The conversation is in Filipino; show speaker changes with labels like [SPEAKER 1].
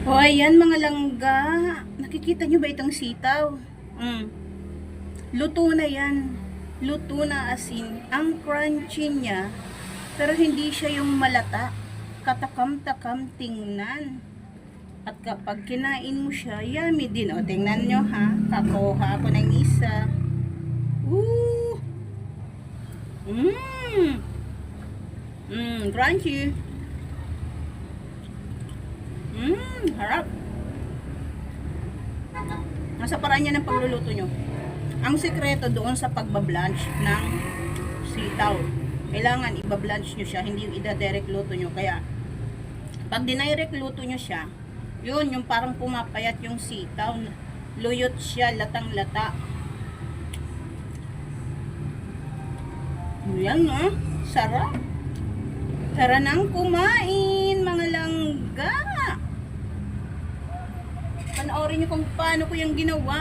[SPEAKER 1] O ayan mga langga, nakikita nyo ba itong sitaw? Luto na yan. Luto na asin. Ang crunchy niya, pero hindi siya yung malata. Katakam-takam tingnan. At kapag kinain mo siya, yummy din. O tingnan nyo ha, kakuha ako ng isa. Ooh! Crunchy. Harap. Nasa paraan niya ng pagluluto nyo. Ang sekreto doon sa pagbablanch ng sitaw. Kailangan ibablanch nyo siya, hindi yung ida-direct luto nyo. Kaya, pag dinirect luto nyo siya, yun, yung parang pumapayat yung sitaw. Luyot siya, latang-lata. Yan, no? Sarap. Tara nang kumain, mga langga. Panoorin nyo kung paano ko yung ginawa.